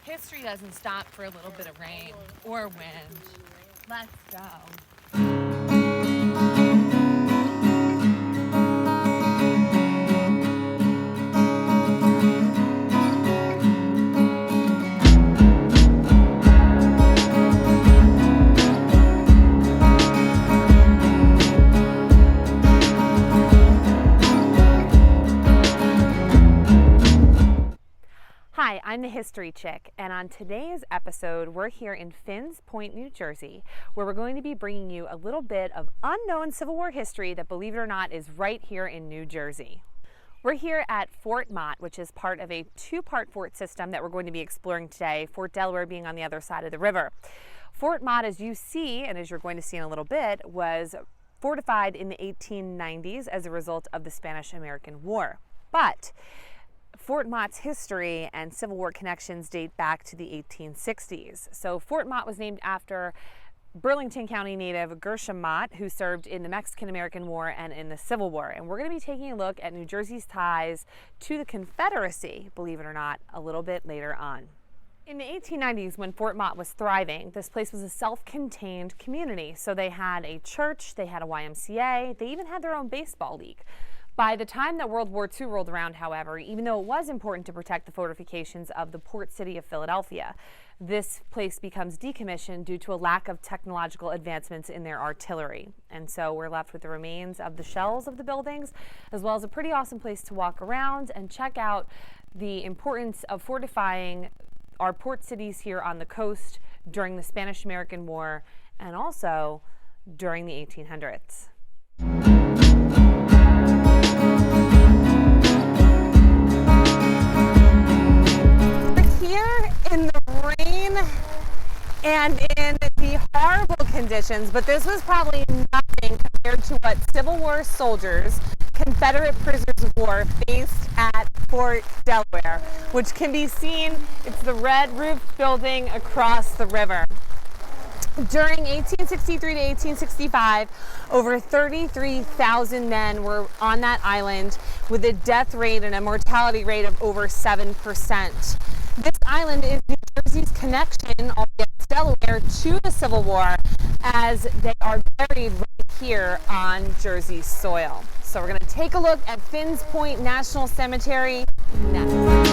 History doesn't stop for a little bit of rain or wind. Let's go. Hi, I'm the History Chick, and on today's episode, we're here in Finns Point, New Jersey, where we're going to be bringing you a little bit of unknown Civil War history that, believe it or not, is right here in New Jersey. We're here at Fort Mott, which is part of a two-part fort system that we're going to be exploring today, Fort Delaware being on the other side of the river. Fort Mott, as you see, and as you're going to see in a little bit, was fortified in the 1890s as a result of the Spanish-American War. But Fort Mott's history and Civil War connections date back to the 1860s. So Fort Mott was named after Burlington County native Gershom Mott, who served in the Mexican-American War and in the Civil War. And we're going to be taking a look at New Jersey's ties to the Confederacy, believe it or not, a little bit later on. In the 1890s, when Fort Mott was thriving, this place was a self-contained community. So they had a church, they had a YMCA, they even had their own baseball league. By the time that World War II rolled around, however, even though it was important to protect the fortifications of the port city of Philadelphia, this place becomes decommissioned due to a lack of technological advancements in their artillery. And so we're left with the remains of the shells of the buildings, as well as a pretty awesome place to walk around and check out the importance of fortifying our port cities here on the coast during the Spanish-American War and also during the 1800s. Here in the rain and in the horrible conditions, but this was probably nothing compared to what Civil War soldiers, Confederate prisoners of war, faced at Fort Delaware, which can be seen, it's the red roofed building across the river. During 1863 to 1865, over 33,000 men were on that island with a death rate and a mortality rate of over 7%. This island is New Jersey's connection, albeit Delaware, to the Civil War, as they are buried right here on Jersey soil. So we're going to take a look at Finns Point National Cemetery next.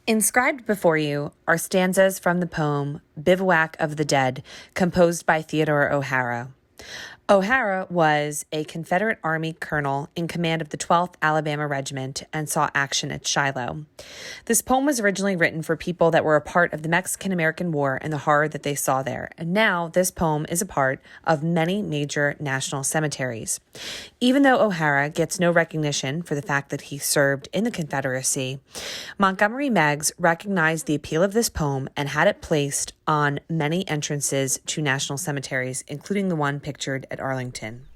Inscribed before you are stanzas from the poem Bivouac of the Dead, composed by Theodore O'Hara. O'Hara was a Confederate Army colonel in command of the 12th Alabama Regiment and saw action at Shiloh. This poem was originally written for people that were a part of the Mexican-American War and the horror that they saw there. And now this poem is a part of many major national cemeteries. Even though O'Hara gets no recognition for the fact that he served in the Confederacy, Montgomery Meigs recognized the appeal of this poem and had it placed on many entrances to national cemeteries, including the one pictured at Arlington.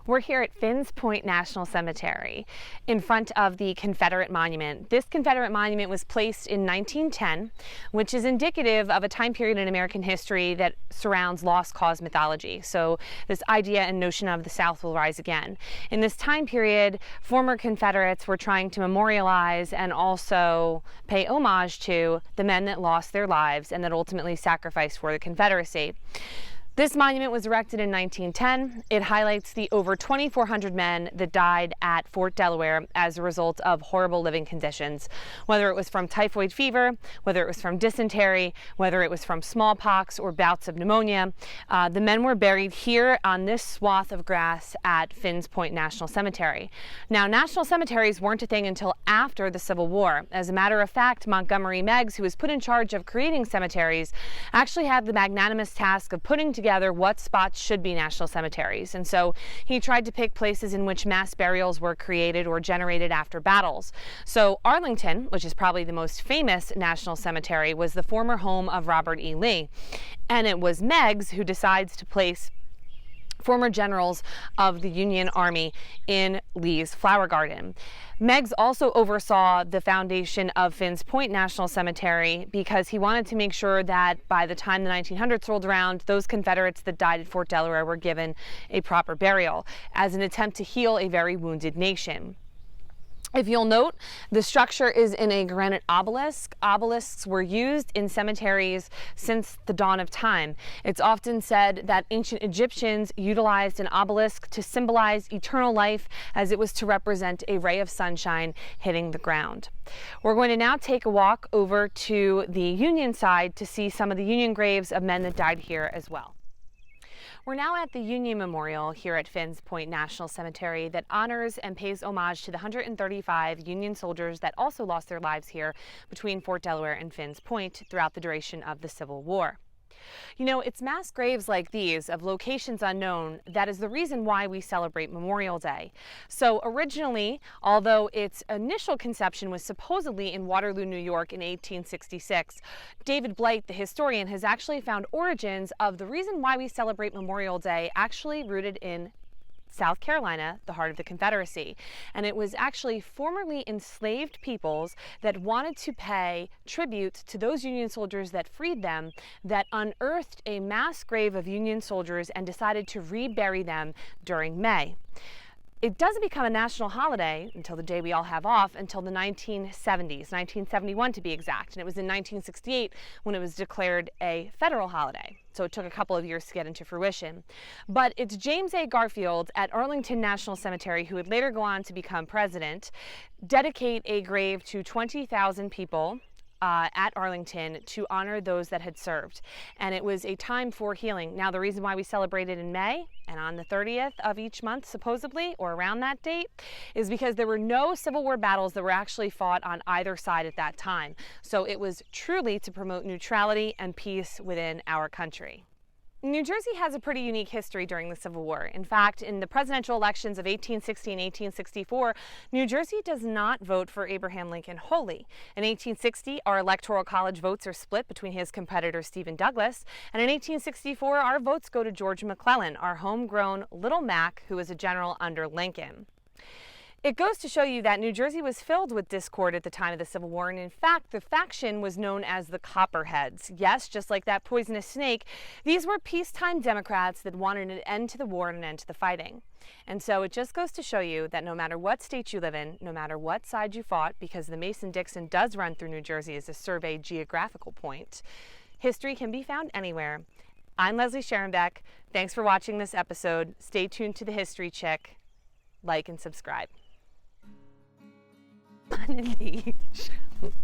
We're here at Finns Point National Cemetery in front of the Confederate Monument. This Confederate Monument was placed in 1910, which is indicative of a time period in American history that surrounds lost cause mythology. So this idea and notion of the South will rise again. In this time period, former Confederates were trying to memorialize and also pay homage to the men that lost their lives and that ultimately sacrificed for the Confederacy. This monument was erected in 1910. It highlights the over 2,400 men that died at Fort Delaware as a result of horrible living conditions, whether it was from typhoid fever, whether it was from dysentery, whether it was from smallpox or bouts of pneumonia. The men were buried here on this swath of grass at Finns Point National Cemetery. Now, national cemeteries weren't a thing until after the Civil War. As a matter of fact, Montgomery Meigs, who was put in charge of creating cemeteries, actually had the magnanimous task of putting together what spots should be national cemeteries. And so he tried to pick places in which mass burials were created or generated after battles. So Arlington, which is probably the most famous national cemetery, was the former home of Robert E. Lee. And it was Meigs who decides to place former generals of the Union Army in Lee's flower garden. Meigs also oversaw the foundation of Finns Point National Cemetery because he wanted to make sure that by the time the 1900s rolled around, those Confederates that died at Fort Delaware were given a proper burial as an attempt to heal a very wounded nation. If you'll note, the structure is in a granite obelisk. Obelisks were used in cemeteries since the dawn of time. It's often said that ancient Egyptians utilized an obelisk to symbolize eternal life, as it was to represent a ray of sunshine hitting the ground. We're going to now take a walk over to the Union side to see some of the Union graves of men that died here as well. We're now at the Union Memorial here at Finns Point National Cemetery that honors and pays homage to the 135 Union soldiers that also lost their lives here between Fort Delaware and Finns Point throughout the duration of the Civil War. You know, it's mass graves like these of locations unknown that is the reason why we celebrate Memorial Day. So originally, although its initial conception was supposedly in Waterloo, New York in 1866, David Blight, the historian, has actually found origins of the reason why we celebrate Memorial Day actually rooted in South Carolina, the heart of the Confederacy. And it was actually formerly enslaved peoples that wanted to pay tribute to those Union soldiers that freed them, that unearthed a mass grave of Union soldiers and decided to rebury them during May. It doesn't become a national holiday until the day we all have off until the 1970s, 1971 to be exact. And it was in 1968 when it was declared a federal holiday. So it took a couple of years to get into fruition. But it's James A. Garfield at Arlington National Cemetery, who would later go on to become president, dedicate a grave to 20,000 people at Arlington to honor those that had served. And it was a time for healing. Now, the reason why we celebrate it in May and on the 30th of each month, supposedly, or around that date, is because there were no Civil War battles that were actually fought on either side at that time. So it was truly to promote neutrality and peace within our country. New Jersey has a pretty unique history during the Civil War. In fact, in the presidential elections of 1860 and 1864, New Jersey does not vote for Abraham Lincoln wholly. In 1860, our electoral college votes are split between his competitor Stephen Douglas, and in 1864, our votes go to George McClellan, our homegrown Little Mac, who was a general under Lincoln. It goes to show you that New Jersey was filled with discord at the time of the Civil War, and in fact, the faction was known as the Copperheads. Yes, just like that poisonous snake, these were peacetime Democrats that wanted an end to the war and an end to the fighting. And so it just goes to show you that no matter what state you live in, no matter what side you fought, because the Mason-Dixon does run through New Jersey as a surveyed geographical point, history can be found anywhere. I'm Lesley Schierenbeck. Thanks for watching this episode. Stay tuned to the History Chick. Like and subscribe. On a leash.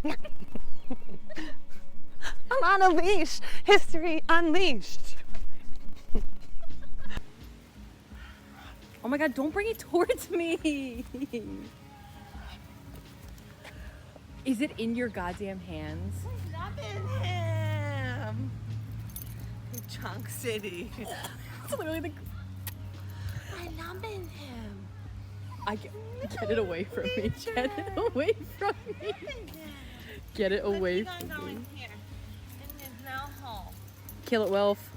I'm on a leash. History unleashed. Oh my God, don't bring it towards me. Is it in your goddamn hands? It's not in him. Chunk City. It's literally the... I'm not in him. Get it away from me. Get it away from me. Get it away from me. Here. And is now home. Kill it, Wilf.